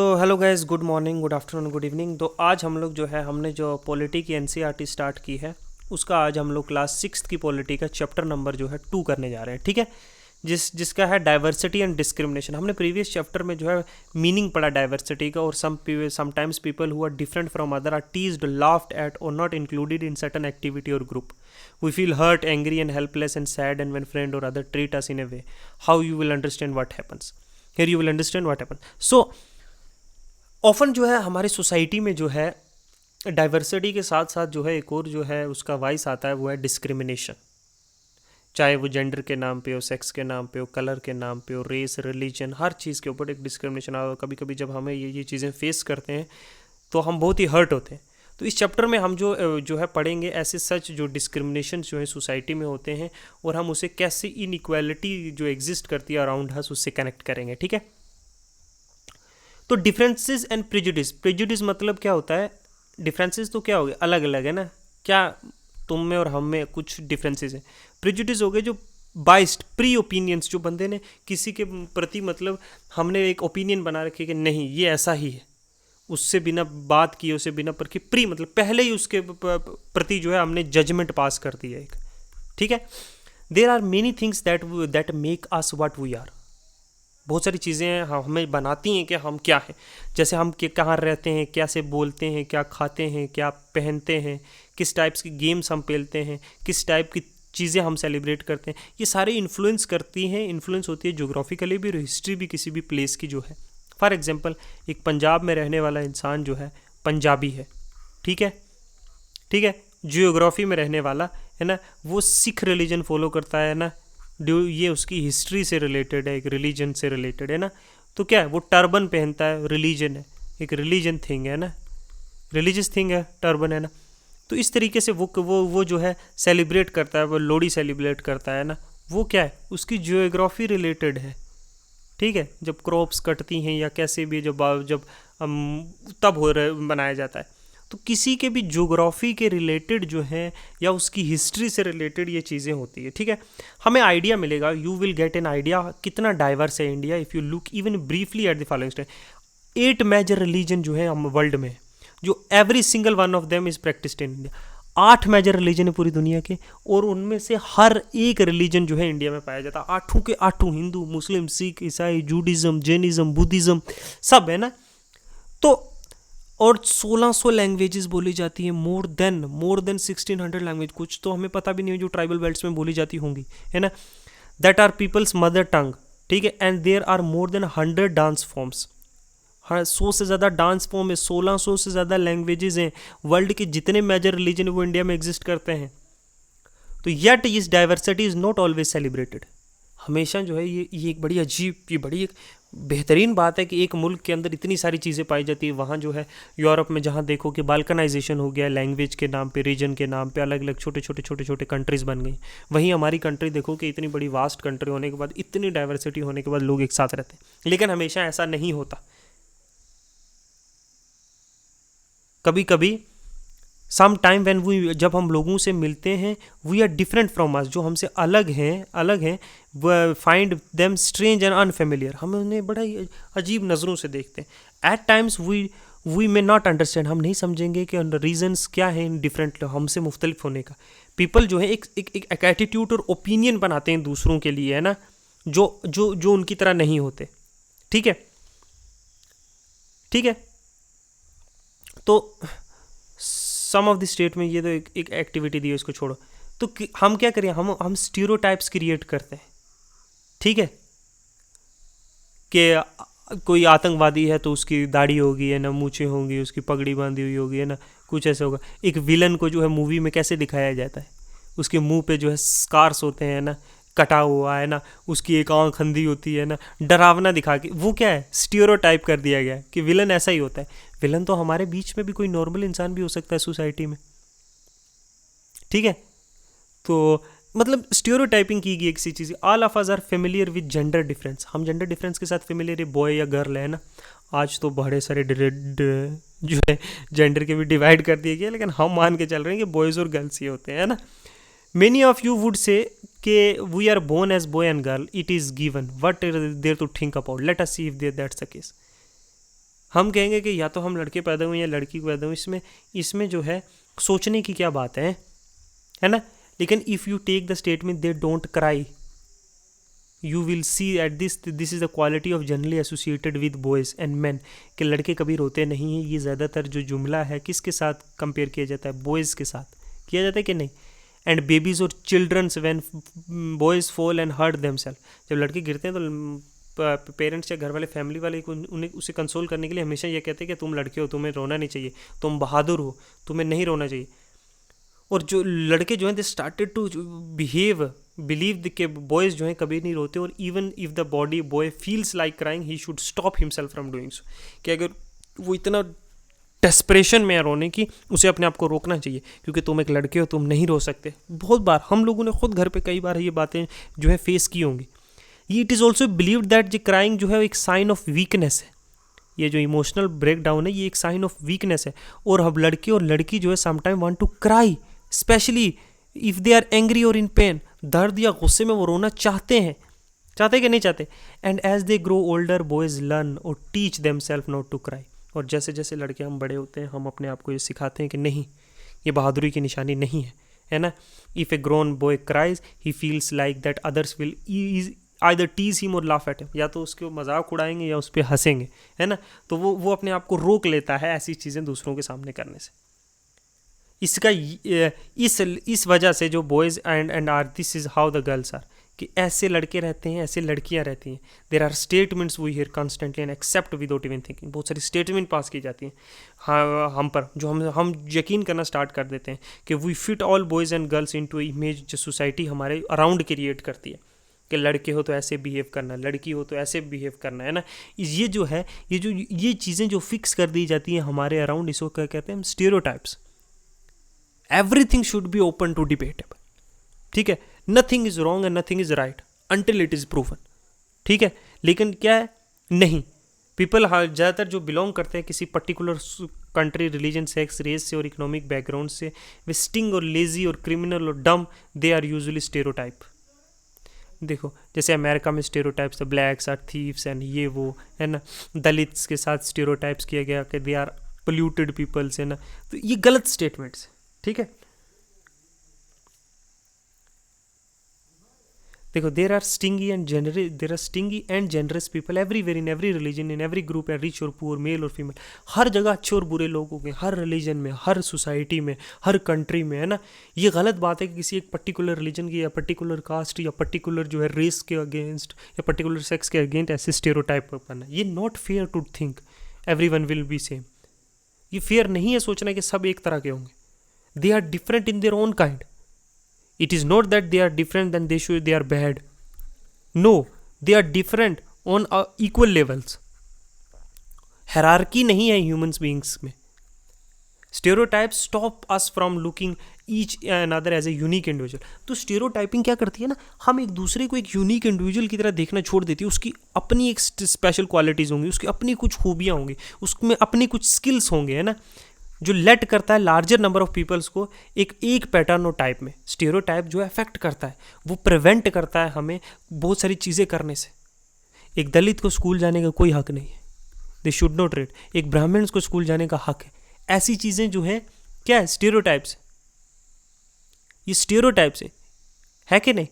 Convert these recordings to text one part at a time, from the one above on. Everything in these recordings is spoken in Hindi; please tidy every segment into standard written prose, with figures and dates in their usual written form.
तो hello guys, good morning, good afternoon, good evening. तो आज हम लोग जो है हमने जो पॉलिटी की एनसीईआरटी स्टार्ट की है उसका आज हम लोग क्लास सिक्स्थ की पॉलिटी का चैप्टर नंबर जो है 2 करने जा रहे हैं। ठीक है, जिसका है डाइवर्सिटी एंड डिस्क्रिमिनेशन। हमने प्रीवियस चैप्टर में जो है मीनिंग पढ़ा डाइवर्सिटी का, और sometimes people who are different from other are teased, laughed at और not included in certain activity और group. We feel hurt, angry and helpless and sad and when friend or other treat us in a way. How you will understand what happens. Here you will understand what happens. So often जो है हमारी सोसाइटी में जो है डाइवर्सिटी के साथ साथ जो है एक और जो है उसका वाइस आता है, वो है डिस्क्रिमिनेशन। चाहे वो जेंडर के नाम पे हो, सेक्स के नाम पे हो, कलर के नाम पे हो, रेस, रिलीजन, हर चीज़ के ऊपर एक डिस्क्रिमिनेशन आता है। कभी कभी जब हमें ये चीज़ें फेस करते हैं तो हम बहुत ही हर्ट होते हैं। तो इस चैप्टर में हम जो है पढ़ेंगे ऐसे सच जो डिस्क्रिमिनेशन जो है सोसाइटी में होते हैं, और हम उसे कैसे इनइक्वालिटी जो एग्जिस्ट करती है अराउंड हस उससे कनेक्ट करेंगे। ठीक है, तो डिफरेंसेस एंड प्रेजुडिस। प्रेजुडिस मतलब क्या होता है? डिफरेंसेस तो क्या हो गए, अलग अलग है ना, क्या तुम में और हम में कुछ डिफरेंसेस हैं। प्रेजुडिस हो गए जो बाइस्ड प्री ओपिनियंस, जो बंदे ने किसी के प्रति मतलब हमने एक ओपिनियन बना रखी कि नहीं ये ऐसा ही है, उससे बिना बात किए, उससे बिना परखे, प्री मतलब पहले ही उसके प्रति जो है हमने जजमेंट पास कर दिया एक। ठीक है, there are many things that make us what we are. बहुत सारी चीज़ें हमें बनाती हैं कि हम क्या हैं। जैसे हम कहाँ रहते हैं, कैसे बोलते हैं, क्या खाते हैं, क्या पहनते हैं, किस टाइप्स की गेम्स हम खेलते हैं, किस टाइप की चीज़ें हम सेलिब्रेट करते हैं, ये सारे इन्फ्लुएंस करती हैं। इन्फ्लुएंस होती है ज्योग्राफिकली भी और हिस्ट्री भी किसी भी प्लेस की जो है। फॉर एग्जांपल एक पंजाब में रहने वाला इंसान जो है पंजाबी है। ठीक है, ठीक है, जियोग्राफी में रहने वाला है ना, वो सिख रिलीजन फॉलो करता है ना, ये उसकी हिस्ट्री से रिलेटेड है, एक रिलीजन से रिलेटेड है ना। तो क्या है, वो टर्बन पहनता है, रिलीजन है, एक रिलीजन थिंग है ना, रिलीजियस थिंग है, टर्बन है ना। तो इस तरीके से वो जो है सेलिब्रेट करता है, वो लोहड़ी सेलिब्रेट करता है ना, वो क्या है, उसकी जियोग्राफी रिलेटेड है। ठीक है, जब क्रॉप्स कटती हैं या कैसे भी जब जब तब हो रहा बनाया जाता है। तो किसी के भी ज्योग्राफी के रिलेटेड जो है या उसकी हिस्ट्री से रिलेटेड ये चीज़ें होती है। ठीक है, हमें आइडिया मिलेगा, you will get an idea कितना डाइवर्स है India if you look even briefly at the following state. 8 major religion जो है हम वर्ल्ड में, जो every single one of them is practised in India. 8 major religion है पूरी दुनिया के, और उनमें से हर एक रिलीजन जो है इंडिया में पाया जाता है। 8 के 8, हिंदू, मुस्लिम, सिख, ईसाई, जूडिज्म, जैनिज्म, बुद्धिज्म, सब है ना। तो और 1600 लैंग्वेजेस बोली जाती है, मोर देन 1600 लैंग्वेज। कुछ तो हमें पता भी नहीं है जो ट्राइबल बेल्ट्स में बोली जाती होंगी, है ना। That are peoples mother tongue. ठीक है, and there are more than 100 dance forms. हाँ, 100 से ज़्यादा डांस फॉर्म है, 1600 से ज़्यादा लैंग्वेजेस हैं। वर्ल्ड के जितने मेजर रिलीजन वो इंडिया में एग्जिस्ट करते हैं। तो येट इस diversity is not always celebrated. हमेशा जो है ये एक बड़ी अजीब, ये बड़ी एक बेहतरीन बात है कि एक मुल्क के अंदर इतनी सारी चीज़ें पाई जाती है। वहाँ जो है यूरोप में जहाँ देखो कि बाल्कनाइजेशन हो गया, लैंग्वेज के नाम पे, रीजन के नाम पे अलग अलग छोटे छोटे कंट्रीज़ बन गई। वहीं हमारी कंट्री देखो कि इतनी बड़ी वास्ट कंट्री होने के बाद, इतनी डाइवर्सिटी होने के बाद लोग एक साथ रहते हैं। लेकिन हमेशा ऐसा नहीं होता। कभी कभी सम टाइम व्हेन वी, जब हम लोगों से मिलते हैं, we are different from us, जो हमसे अलग हैं find them strange and unfamiliar. हम उन्हें बड़ा ही अजीब नज़रों से देखते हैं। At times we may not understand, हम नहीं समझेंगे कि रीजंस क्या है इन डिफरेंट हमसे मुख्तलिफ होने का। पीपल जो है एक एटीट्यूड और ओपिनियन बनाते हैं दूसरों के लिए, है ना, जो जो जो उनकी तरह नहीं होते। ठीक है, ठीक है। तो सम ऑफ द स्टेट में ये तो एक एक्टिविटी दी है, इसको छोड़ो। तो हम क्या करें, हम स्टीरियोटाइप्स क्रिएट करते हैं। ठीक है, कि कोई आतंकवादी है तो उसकी दाढ़ी होगी, है ना, मूछें होंगी, उसकी पगड़ी बांधी हुई होगी, है ना, कुछ ऐसा होगा। एक विलन को जो है मूवी में कैसे दिखाया जाता है, उसके मुंह पे जो है स्कार्स होते हैं ना, कटा हुआ, है ना, उसकी एक आंख अंधी होती है ना, डरावना दिखा के। वो क्या है, स्टीरियोटाइप कर दिया गया है कि विलन ऐसा ही होता है। विलन तो हमारे बीच में भी कोई नॉर्मल इंसान भी हो सकता है सोसाइटी में। ठीक है, तो मतलब स्टीरियोटाइपिंग की गई किसी चीज़। All of us are familiar with gender difference. हम जेंडर डिफरेंस के साथ फेमिलियर है, बॉय या गर्ल है ना। आज तो बड़े सारे जो है जेंडर के भी डिवाइड कर दिए गए, लेकिन हम मान के चल रहे हैं कि बॉयज़ और गर्ल्स ही होते हैं, है ना। Many of you would say कि we are born as boy and girl, it is given, what there to think about, let us see if that's the case. हम कहेंगे कि या तो हम लड़के पैदा हुए या लड़की पैदा हुए, इसमें जो है सोचने की क्या बात है ना। लेकिन if you take the statement they don't cry, you will see at this is the quality of generally associated with boys and man, कि लड़के कभी रोते नहीं हैं। ये ज़्यादातर जो जुमला है किसके साथ कंपेयर किया जाता है, बॉयज़ के साथ किया जाता है कि नहीं। एंड बेबीज़ और childrens when boys fall and hurt themselves, जब लड़के गिरते हैं तो पेरेंट्स या घर वाले फैमिली वाले उन्हें उसे कंसोल करने के लिए हमेशा ये कहते हैं कि तुम लड़के हो, तुम्हें रोना नहीं चाहिए, तुम बहादुर हो, तुम्हें नहीं रोना चाहिए। और जो लड़के जो हैं दे स्टार्टेड टू बिलीव कि बॉयज़ जो हैं कभी नहीं रोते, और even if the body boy feels like crying he should stop himself from doing so, कि अगर वो इतना डेस्परेशन में है रोने की, उसे अपने आप को रोकना चाहिए, क्योंकि तुम एक लड़के हो, तुम नहीं रो सकते। बहुत बार हम लोगों ने खुद घर पे कई बार ये बातें जो है फेस की होंगी। ये it is also believed that जो क्राइंग जो है एक साइन ऑफ वीकनेस है, ये जो इमोशनल ब्रेक डाउन है ये एक साइन ऑफ वीकनेस है। और अब लड़के और लड़की जो है sometime want to cry, specially if they are angry और इन पेन, दर्द या गुस्से में वो रोना चाहते कि नहीं चाहते। And as they grow older boys learn और teach them self not to cry, और जैसे जैसे लड़के हम बड़े होते हैं हम अपने आप को ये सिखाते हैं कि नहीं, ये बहादुरी की निशानी नहीं है ना। If a grown boy cries he feels like that others will either tease him और लाफ एट हिम, या तो उसके मजाक उड़ाएंगे या उस पर हंसेंगे, है ना। तो वो अपने आप को रोक लेता है ऐसी चीज़ें दूसरों के सामने करने से। इसका इस वजह से जो boys and are, this is how the girls are, कि ऐसे लड़के रहते हैं, ऐसे लड़कियां रहती हैं। There are statements we hear constantly and accept without even thinking, बहुत सारी स्टेटमेंट पास की जाती हैं हाँ हम पर, जो हम यकीन करना स्टार्ट कर देते हैं कि we fit all boys and girls into image जो सोसाइटी हमारे अराउंड क्रिएट करती है, कि लड़के हो तो ऐसे बिहेव करना, लड़की हो तो ऐसे बिहेव करना, है ना। ये जो है ये चीज़ें जो फिक्स कर दी जाती हैं हमारे अराउंड, इसको क्या कहते हैं हम, stereotypes. Everything should be open to debatable, ठीक है। Nothing is wrong and nothing is right until it is proven, ठीक है। लेकिन क्या है, नहीं, पीपल ज़्यादातर जो बिलोंग करते हैं किसी particular country, religion, sex, race से और इकोनॉमिक बैकग्राउंड से, वे स्टिंग और लेजी और क्रिमिनल और dumb, they are usually stereotype. देखो जैसे अमेरिका में stereotypes, blacks are thieves and ये वो, है ना। दलित्स के साथ स्टेरियोटाइप्स किया गया कि दे आर पोल्यूटेड पीपल्स, है ना। तो ये गलत स्टेटमेंट्स, ठीक है। देखो there are stingy and generous people everywhere, in every religion, in every group, rich और पुअर, मेल और फीमेल, हर जगह अच्छे और बुरे लोग होंगे, हर रिलीजन में, हर सोसाइटी में, हर कंट्री में, है ना। ये गलत बात है कि किसी एक पर्टिकुलर रिलीजन की या पर्टिकुलर कास्ट या पर्टिकुलर जो है रेस के अगेंस्ट या पर्टिकुलर सेक्स के अगेंस्ट ऐसे स्टेरियोटाइप बनना, ये not fair to think everyone will be same. ये फेयर नहीं है सोचना कि सब एक तरह के होंगे। They are different in their own kind. It is not that they are different then they are bad. No, they are different on equal levels. Hierarchy नहीं है ह्यूमन बींग्स में। Stereotypes stop us from looking each another as a unique individual. तो स्टेरियोटाइपिंग क्या करती है ना, हम एक दूसरे को एक यूनिक इंडिविजुअल की तरह देखना छोड़ देती है। उसकी अपनी एक स्पेशल क्वालिटीज़ होंगी, उसकी अपनी कुछ खूबियाँ होंगी, उसमें अपनी कुछ स्किल्स होंगे, है ना, जो लेट करता है लार्जर नंबर ऑफ पीपल्स को एक पैटर्न और टाइप में। स्टीरियोटाइप जो अफेक्ट करता है, वो प्रिवेंट करता है हमें बहुत सारी चीज़ें करने से। एक दलित को स्कूल जाने का कोई हक नहीं है, दे शुड नॉट रेड। एक ब्राह्मण को स्कूल जाने का हक है। ऐसी चीज़ें जो है क्या है, स्टीरियोटाइप्स। ये स्टीरियोटाइप्स है कि नहीं।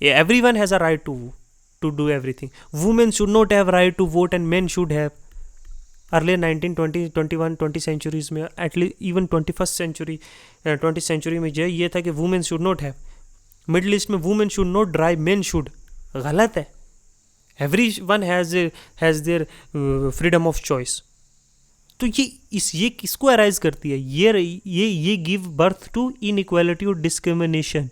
ये everyone has a right to do everything. Women should not have right to vote and men should have. Earlier 19, 20, 21, 20 centuries में, at least even 21st century, 20th century में जो ये था कि women should not have. Middle East में women should not drive, men should. गलत है। Every one has their freedom of choice. तो ये किसको अराइज करती है, ये गिव बर्थ टू इनइक्वालिटी और डिस्क्रिमिनेशन।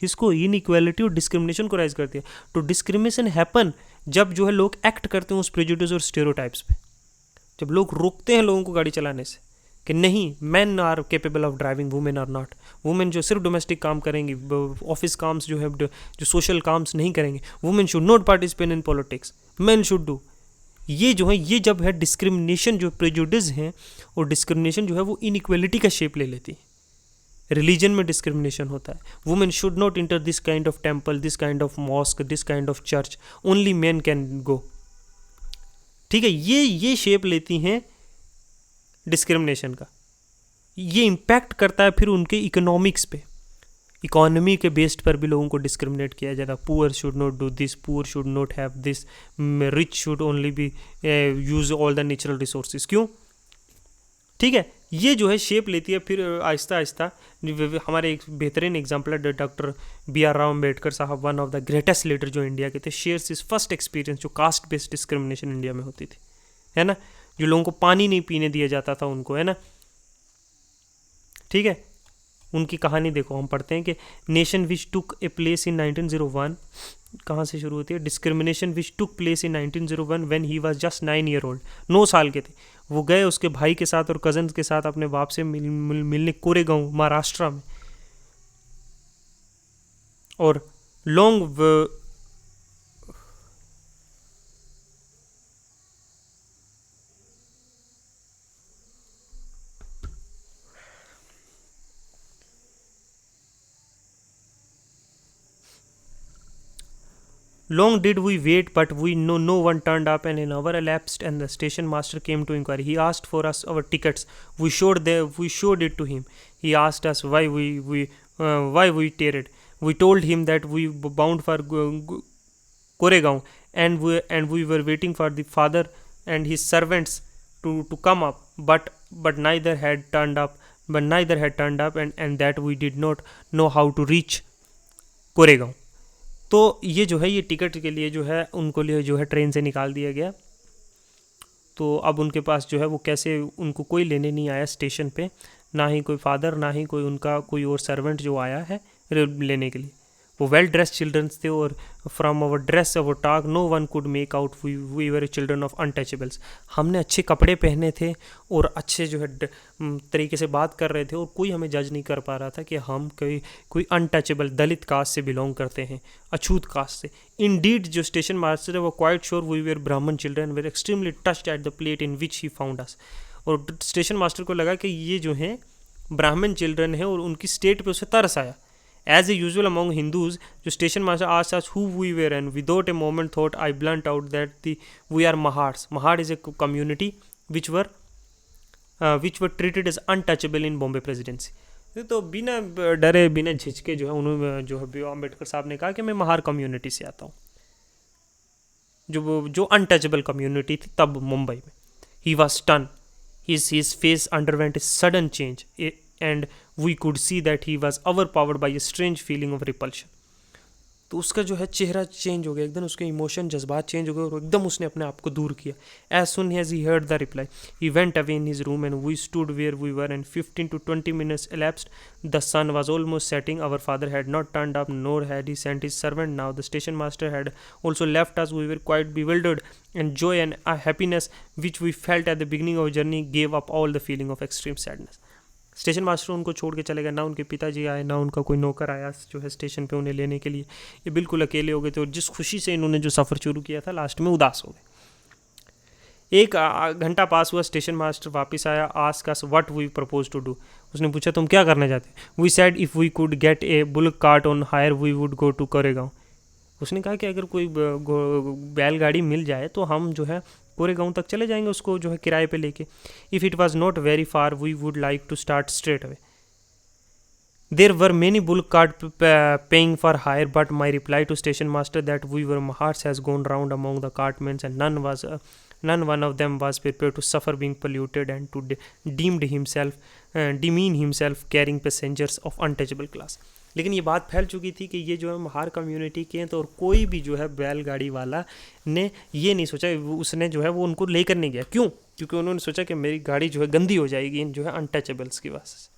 किसको, इनइक्वालिटी और डिस्क्रिमिनेशन को राइज करती है। तो डिस्क्रिमिनेशन हैपन जब जो है लोग एक्ट करते हैं उस प्रेजुडिस और स्टेरियोटाइप्स पे। जब लोग रोकते हैं लोगों को गाड़ी चलाने से कि नहीं, man are capable of driving, women are not. Women जो सिर्फ डोमेस्टिक काम करेंगी, ऑफिस काम्स जो है, जो सोशल काम्स नहीं करेंगे। Women should not participate in politics, man should do. ये जो है, ये जब है डिस्क्रिमिनेशन, जो प्रेजुडिस हैं और डिस्क्रिमिनेशन जो है वो इनइक्वालिटी का शेप ले लेती है। रिलीजन में डिस्क्रिमिनेशन होता है। Women should not enter this kind of temple, this kind of mosque, this kind of church, only man can go. ठीक है, ये शेप लेती हैं डिस्क्रिमिनेशन का। ये इम्पैक्ट करता है फिर उनके इकोनॉमिक्स पे, इकोनॉमी के बेस्ड पर भी लोगों को डिस्क्रिमिनेट किया जाता है। Poor should not do this, poor should not have this, rich should only B use all the natural resources. क्यों? ठीक है, ये जो है शेप लेती है फिर आहिस्ता आहिस्ता। हमारे एक बेहतरीन एग्जाम्पल है डॉक्टर B.R. राव अम्बेडकर साहब, one of the greatest leader जो इंडिया के थे, शेयर्स इज फर्स्ट एक्सपीरियंस जो कास्ट बेस्ड डिस्क्रिमिनेशन इंडिया में होती थी, है ना, जो लोगों को पानी नहीं पीने दिया जाता था उनको, है ना। ठीक है, उनकी कहानी देखो, हम पढ़ते हैं कि nation which took a place in 1901, कहाँ से शुरू होती है, discrimination which took place in 1901 when he was just 9 year old, 9 साल के थे। वो गए उसके भाई के साथ और कजन्स के साथ अपने बाप से मिलने कोरेगांव महाराष्ट्र में, और long Long did we wait, but no one turned up, and an hour elapsed, and the station master came to inquire. He asked for us our tickets. We showed it to him. He asked us why we tarried. We told him that we bound for Koregaon, and we were waiting for the father and his servants to come up, but neither had turned up. And that we did not know how to reach Koregaon. तो ये जो है, ये टिकट के लिए जो है उनको लिए जो है ट्रेन से निकाल दिया गया। तो अब उनके पास जो है वो कैसे, उनको कोई लेने नहीं आया स्टेशन पे, ना ही कोई फादर, ना ही कोई उनका कोई और सर्वेंट जो आया है लेने के लिए। वो वेल ड्रेस चिल्ड्रंस थे, और from our dress our talk no one could make out we were children of untouchables. हमने अच्छे कपड़े पहने थे और अच्छे जो है तरीके से बात कर रहे थे, और कोई हमें जज नहीं कर पा रहा था कि हम कोई अनटचेबल दलित कास्ट से बिलोंग करते हैं, अछूत कास्ट से। इंडीड जो स्टेशन मास्टर है वो quite sure we were Brahmin children, were extremely touched at the plate in which he found us. और स्टेशन मास्टर को लगा कि ये जो है ब्राह्मण चिल्ड्रन है, और उनकी स्टेट पे उसे तरस आया। As usual among Hindus, the station master asked us who we were, and without a moment thought I blunt out that we are Mahars. Mahar is a community which were treated as untouchable in Bombay Presidency. तो बिना डरे बिना झिझके जो है उन्होंने जो है अम्बेडकर साहब ने कहा कि मैं महार कम्युनिटी से आता हूँ, जो अनटचेबल कम्युनिटी थी तब मुंबई में। He was stunned. His face underwent a sudden change, and we could see that he was overpowered by a strange feeling of repulsion. तो उसका जो है चेहरा चेंज हो गया एकदम, उसके इमोशन जज्बात चेंज हो गए, और एकदम उसने अपने आप को दूर किया। As soon as he heard the reply, he went away in his room, and we stood where we were, and 15 to 20 minutes elapsed. The sun was almost setting. Our father had not turned up, nor had he sent his servant. Now the station master had also left us. We were quite bewildered, and joy and happiness which we felt at the beginning of our journey gave up all the feeling of extreme sadness. Station master उनको छोड़ के चले गए, ना उनके पिताजी आए, ना उनका कोई नौकर आया जो है स्टेशन पे उन्हें लेने के लिए। ये बिल्कुल अकेले हो गए थे, और जिस खुशी से इन्होंने जो सफ़र शुरू किया था लास्ट में उदास हो गए। एक घंटा पास हुआ, स्टेशन मास्टर वापस आया। Ask us what we propose to do. उसने पूछा तुम क्या करना चाहते? We said if we could get a bullock cart on hire we would go to Koregaon. उसने कहा कि अगर कोई बैलगाड़ी मिल जाए तो हम जो है कोरेगांव तक चले जाएंगे, उसको जो है किराए पे लेके। If it was not very far we would like to start straight away. There were many bullock cart paying for hire, but my reply to station master that we were Mahars has gone round among the compartments, and none one of them was prepared to suffer being polluted and to demean himself carrying passengers of untouchable class. लेकिन ये बात फैल चुकी थी कि ये जो है महार कम्युनिटी के हैं, तो और कोई भी जो है बैलगाड़ी वाला ने ये नहीं सोचा, उसने जो है वो उनको लेकर नहीं गया। क्यों? क्योंकि उन्होंने सोचा कि मेरी गाड़ी जो है गंदी हो जाएगी इन जो है अनटचेबल्स की वजह से।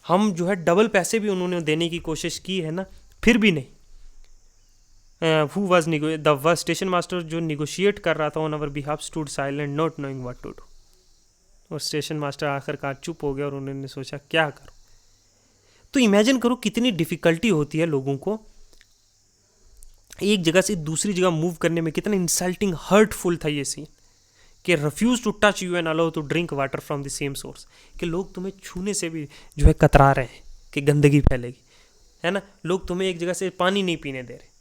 हम जो है डबल पैसे भी उन्होंने देने की कोशिश की है ना, फिर भी नहीं। who was the station master जो निगोशिएट कर रहा था on our behalf stood silent not knowing what to do. और स्टेशन मास्टर आखिरकार चुप हो गया, और उन्होंने सोचा क्या करो। तो इमेजिन करो कितनी डिफ़िकल्टी होती है लोगों को एक जगह से दूसरी जगह मूव करने में, कितना इंसल्टिंग हर्टफुल था ये सीन कि refuse to touch you and allow to drink water from the same source, कि लोग तुम्हें छूने से भी जो है कतरा रहे हैं कि गंदगी फैलेगी, है ना। लोग तुम्हें एक जगह से पानी नहीं पीने दे रहे।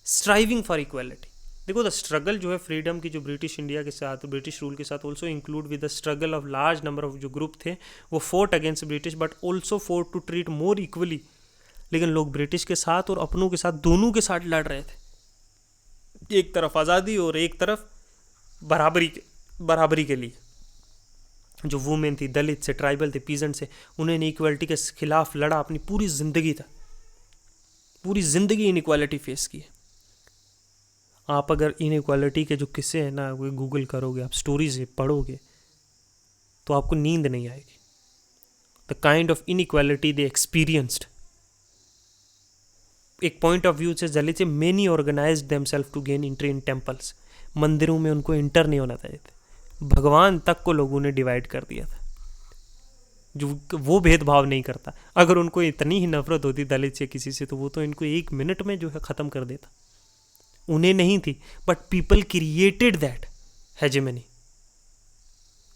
स्ट्राइविंग फॉर इक्वालिटी, देखो द स्ट्रगल जो है फ्रीडम की जो ब्रिटिश इंडिया के साथ, ब्रिटिश रूल के साथ also include with the struggle of large number of जो ग्रुप थे वो fought against British but also fought to treat more equally. लेकिन लोग ब्रिटिश के साथ और अपनों के साथ दोनों के साथ लड़ रहे थे, एक तरफ आज़ादी और एक तरफ बराबरी के लिए। जो वुमेन थी, दलित से, ट्राइबल थे, पीजेंट से, उन्होंने इक्वालिटी के खिलाफ लड़ा अपनी पूरी ज़िंदगी तक, पूरी ज़िंदगी इनइक्वालिटी फेस की। आप अगर इनइक्वालिटी के जो किस्से हैं ना वो गूगल करोगे, आप स्टोरीज पढ़ोगे तो आपको नींद नहीं आएगी। The kind of inequality they experienced, एक पॉइंट ऑफ व्यू से दलित से many organized themselves to gain entry in temples, मंदिरों में उनको इंटर नहीं होना चाहिए था, भगवान तक को लोगों ने डिवाइड कर दिया था, जो वो भेदभाव नहीं करता। अगर उनको इतनी ही नफरत होती दलित से किसी से तो वो तो इनको 1 मिनट में जो है ख़त्म कर देता। उन्हें नहीं थी, but people created that hegemony.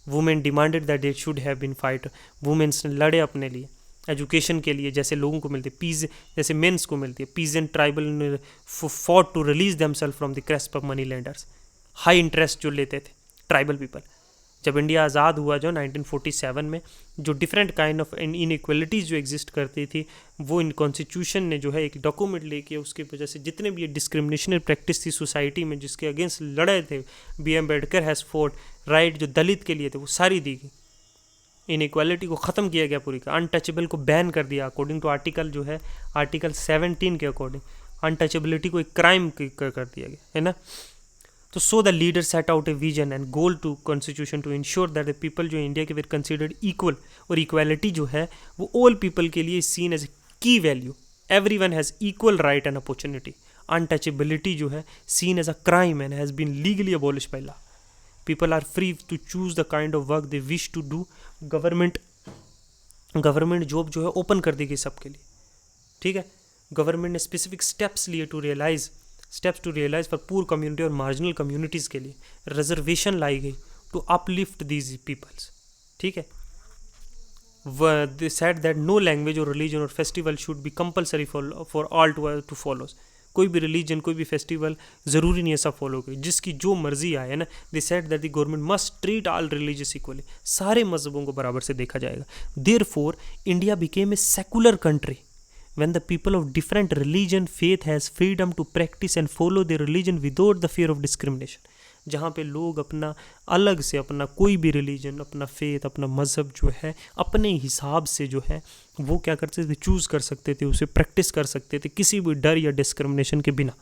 Women demanded that it should have been fight, womens ने लड़े अपने लिए, एजुकेशन के लिए, जैसे लोगों को मिलती पीज, जैसे मेंस को मिलती है। पीजेंट ट्राइबल ने fought to release themselves from the grasp of money lenders, high interest जो लेते थे ट्राइबल पीपल। जब इंडिया आज़ाद हुआ जो 1947 में, जो डिफरेंट काइंड ऑफ इनइक्वलिटीज़ जो एग्जिस्ट करती थी वो इन कॉन्स्टिट्यूशन ने जो है एक डॉक्यूमेंट लेके उसकी वजह से जितने भी ये डिस्क्रिमिनेशनल प्रैक्टिस थी सोसाइटी में जिसके अगेंस्ट लड़े थे, B Ambedkar has fought right जो दलित के लिए थे वो सारी दी गई। इनइक्वालिटी को ख़त्म किया गया पूरी का, अनटचेबल को बैन कर दिया अकॉर्डिंग टू आर्टिकल जो है आर्टिकल 17 के अकॉर्डिंग अनटचेबिलिटी को एक क्राइम कर दिया गया है ना। तो so the leader set out a vision and goal to constitution to ensure that the people जो इंडिया के वे कंसिडर्ड इक्वल, और इक्वालिटी जो है वो ऑल पीपल के लिए scene as a key value, every one has equal right and opportunity. Untouchability जो है seen as a crime and has been legally abolish by law. People are free to choose the kind of work they wish to do. Government job जो है ओपन कर दी गई सबके लिए, ठीक है। गवर्नमेंट ने स्पेसिफिक स्टेप्स लिए to realise for poor community और मार्जिनल कम्युनिटीज़ के लिए रिजर्वेशन लाई गई टू अपलिफ्ट दीज पीपल्स, ठीक है। They said that no language और रिलीजन और festival should be compulsory for all to follows. कोई भी रिलीजन, कोई भी फेस्टिवल ज़रूरी नहीं है सब फॉलो करें, जिसकी जो मर्जी आए ना। दे said that the government must treat all religious equally, सारे मजहबों को बराबर से देखा जाएगा। Therefore India became a secular country when the people of different religion faith has freedom to practice and follow their religion without the fear of discrimination। जहाँ पे लोग अपना अलग से अपना कोई भी रिलीजन, अपना फेथ, अपना मज़हब जो है अपने हिसाब से जो है वो क्या करते थे, चूज़ कर सकते थे, उसे प्रैक्टिस कर सकते थे किसी भी डर या डिस्क्रिमिनेशन के बिना,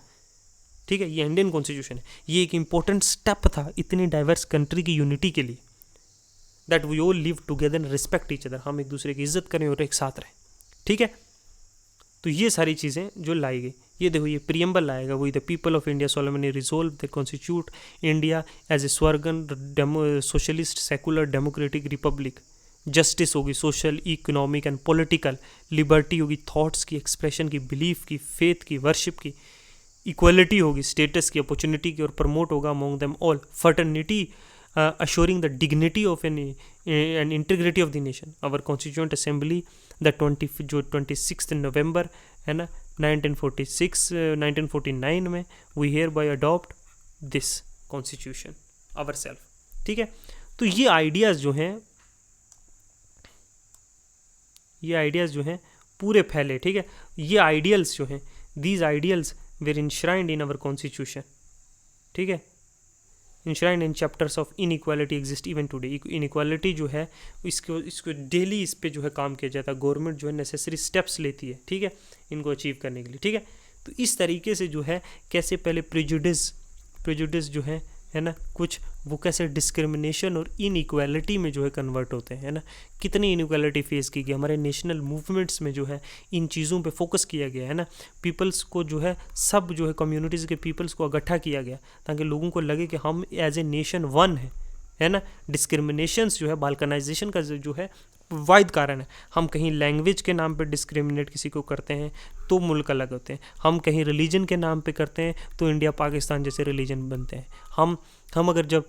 ठीक है। ये इंडियन कॉन्स्टिट्यूशन है, ये एक इंपॉर्टेंट स्टेप था इतनी डाइवर्स कंट्री की यूनिटी के लिए, that we all live together and respect each other, हम एक दूसरे की इज्जत करें और एक साथ रहें, ठीक है। तो ये सारी चीज़ें जो लाई गई, ये देखो ये प्रियम्बल लाएगा वही, the people of India solemnly resolve the constitute India as a sovereign socialist secular democratic republic. Justice होगी, social, economic and political liberty होगी, थॉट्स की एक्सप्रेशन की, बिलीफ की, फेथ की, वर्शिप की, इक्वलिटी होगी, स्टेटस की, अपॉर्चुनिटी की, और प्रमोट होगा among them all fraternity assuring the dignity of and integrity of the nation। our constituent assembly the 26th November है ना 1949 में we hereby adopt this constitution ourselves, ठीक है। तो ये आइडियाज़ जो हैं पूरे फैले, ठीक है। ये आइडियल्स जो हैं, these ideals were enshrined in our constitution, ठीक है। Enshrined in chapters of inequality exist even today. Inequality जो है इसको डेली इस पे जो है काम किया जाता है, गवर्नमेंट जो है नेसेसरी स्टेप्स लेती है, ठीक है, इनको अचीव करने के लिए, ठीक है। तो इस तरीके से जो है कैसे पहले प्रेजुडिस जो है ना, कुछ वो कैसे डिस्क्रिमिनेशन और इनइक्वालिटी में जो है कन्वर्ट होते हैं, है ना। कितनी इनइक्वालिटी फेस की गई, हमारे नेशनल मूवमेंट्स में जो है इन चीज़ों पे फोकस किया गया है ना। पीपल्स को जो है सब जो है कम्युनिटीज़ के पीपल्स को इकट्ठा किया गया ताकि लोगों को लगे कि हम एज ए नेशन वन है ना। डिस्क्रिमिनेशंस जो है बाल्कनाइजेशन का जो है वाइड कारण है। हम कहीं लैंग्वेज के नाम पे डिस्क्रिमिनेट किसी को करते हैं तो मुल्क अलग होते हैं, हम कहीं रिलीजन के नाम पे करते हैं तो इंडिया पाकिस्तान जैसे रिलीजन बनते हैं। हम अगर जब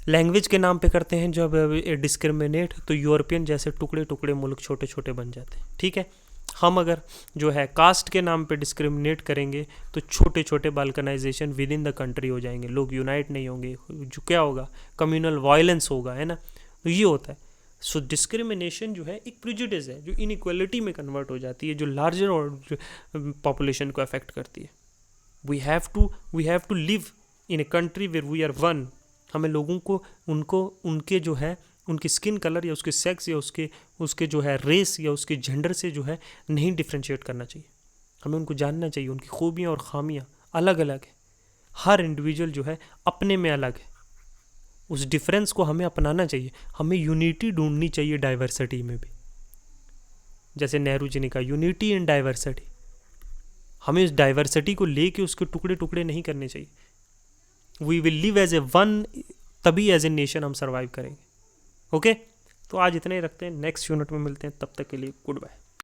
लैंग्वेज के नाम पे करते हैं जब डिस्क्रिमिनेट तो यूरोपियन जैसे टुकड़े टुकड़े मुल्क छोटे छोटे बन जाते हैं, ठीक है। हम अगर जो है कास्ट के नाम पे डिस्क्रिमिनेट करेंगे तो छोटे छोटे balkanisation with in the country हो जाएंगे, लोग यूनाइट नहीं होंगे, जो क्या होगा, कम्युनल वायलेंस होगा, है ना। तो ये होता है। सो डिस्क्रिमिनेशन जो है एक प्रिजुडिस है जो इनइक्वालिटी में कन्वर्ट हो जाती है, जो लार्जर और पॉपुलेशन को अफेक्ट करती है। We have to live in a country where we are one. हमें लोगों को उनके जो है उनकी स्किन कलर या उसके सेक्स या उसके जो है रेस या उसके जेंडर से जो है नहीं डिफ्रेंशिएट करना चाहिए। हमें उनको जानना चाहिए, उनकी खूबियाँ और खामियाँ अलग अलग है। हर इंडिविजुअल जो है अपने में अलग है, उस डिफरेंस को हमें अपनाना चाहिए। हमें यूनिटी ढूंढनी चाहिए डाइवर्सिटी में भी, जैसे नेहरू जी ने कहा यूनिटी इन डाइवर्सिटी। हमें उस डाइवर्सिटी को लेके उसके टुकड़े टुकड़े नहीं करने चाहिए। We will live as a one, तभी एज ए नेशन हम सर्वाइव करेंगे। ओके, तो आज इतना ही रखते हैं, नेक्स्ट यूनिट में मिलते हैं, तब तक के लिए गुड बाय।